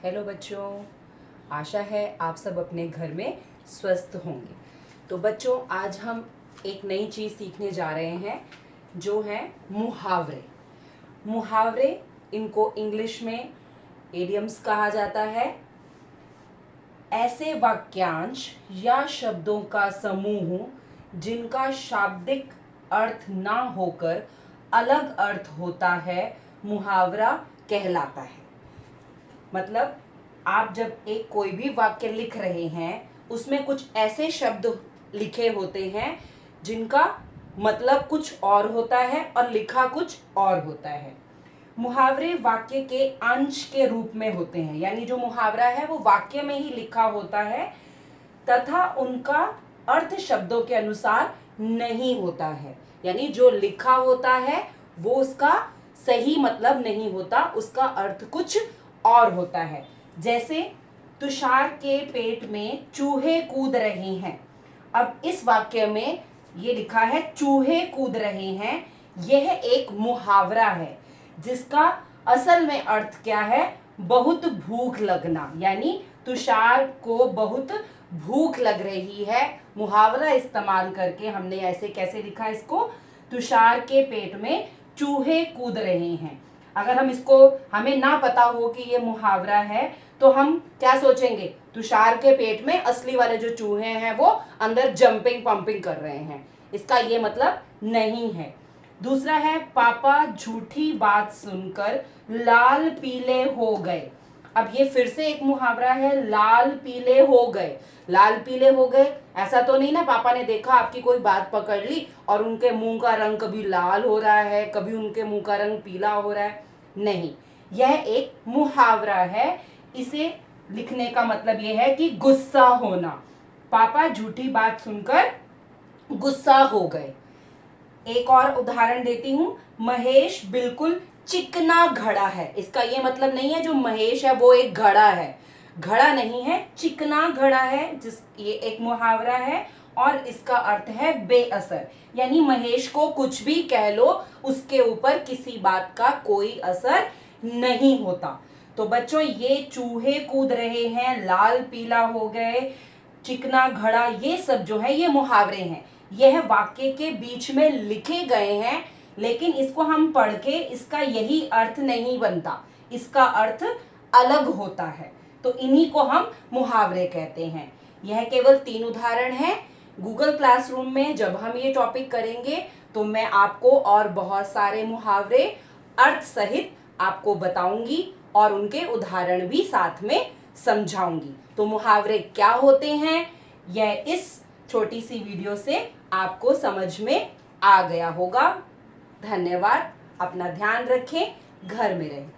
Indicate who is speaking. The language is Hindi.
Speaker 1: हेलो बच्चों, आशा है आप सब अपने घर में स्वस्थ होंगे। तो बच्चों, आज हम एक नई चीज़ सीखने जा रहे हैं जो है मुहावरे। मुहावरे, इनको इंग्लिश में इडियम्स कहा जाता है। ऐसे वाक्यांश या शब्दों का समूह जिनका शाब्दिक अर्थ ना होकर अलग अर्थ होता है, मुहावरा कहलाता है। मतलब आप जब एक कोई भी वाक्य लिख रहे हैं, उसमें कुछ ऐसे शब्द लिखे होते हैं जिनका मतलब कुछ और होता है और लिखा कुछ और होता है। मुहावरे वाक्य के अंश के रूप में होते हैं, यानी जो मुहावरा है वो वाक्य में ही लिखा होता है तथा उनका अर्थ शब्दों के अनुसार नहीं होता है। यानी जो लिखा होता है वो उसका सही मतलब नहीं होता, उसका अर्थ कुछ और होता है। जैसे तुषार के पेट में चूहे कूद रहे हैं। अब इस वाक्य में ये लिखा है चूहे कूद रहे हैं। यह एक मुहावरा है जिसका असल में अर्थ क्या है? बहुत भूख लगना। यानी तुषार को बहुत भूख लग रही है। मुहावरा इस्तेमाल करके हमने ऐसे कैसे लिखा इसको? तुषार के पेट में चूहे कूद रहे हैं। अगर हम इसको हमें ना पता हो कि ये मुहावरा है तो हम क्या सोचेंगे? तुषार के पेट में असली वाले जो चूहे हैं वो अंदर जंपिंग पंपिंग कर रहे हैं। इसका ये मतलब नहीं है। दूसरा है पापा झूठी बात सुनकर लाल पीले हो गए। अब ये फिर से एक मुहावरा है, लाल पीले हो गए। लाल पीले हो गए, ऐसा तो नहीं ना पापा ने देखा आपकी कोई बात पकड़ ली और उनके मुंह का रंग कभी लाल हो रहा है, कभी उनके मुंह का रंग पीला हो रहा है? नहीं, यह एक मुहावरा है। इसे लिखने का मतलब यह है कि गुस्सा होना। पापा झूठी बात सुनकर गुस्सा हो गए। एक और उदाहरण देती हूं, महेश बिल्कुल चिकना घड़ा है। इसका ये मतलब नहीं है जो महेश है वो एक घड़ा है, घड़ा नहीं है, चिकना घड़ा है। ये एक मुहावरा है और इसका अर्थ है बेअसर। यानी महेश को कुछ भी कह लो, उसके ऊपर किसी बात का कोई असर नहीं होता। तो बच्चों, ये चूहे कूद रहे हैं, लाल पीला हो गए, चिकना घड़ा, ये सब जो है ये मुहावरे हैं। यह वाक्य के बीच में लिखे गए हैं, लेकिन इसको हम पढ़ के इसका यही अर्थ नहीं बनता, इसका अर्थ अलग होता है। तो इन्हीं को हम मुहावरे कहते हैं। यह केवल 3 उदाहरण हैं। गूगल क्लासरूम में जब हम ये टॉपिक करेंगे तो मैं आपको और बहुत सारे मुहावरे अर्थ सहित आपको बताऊंगी और उनके उदाहरण भी साथ में समझाऊंगी। तो मुहावरे क्या होते हैं, यह इस छोटी सी वीडियो से आपको समझ में आ गया होगा। धन्यवाद। अपना ध्यान रखें, घर में रहें।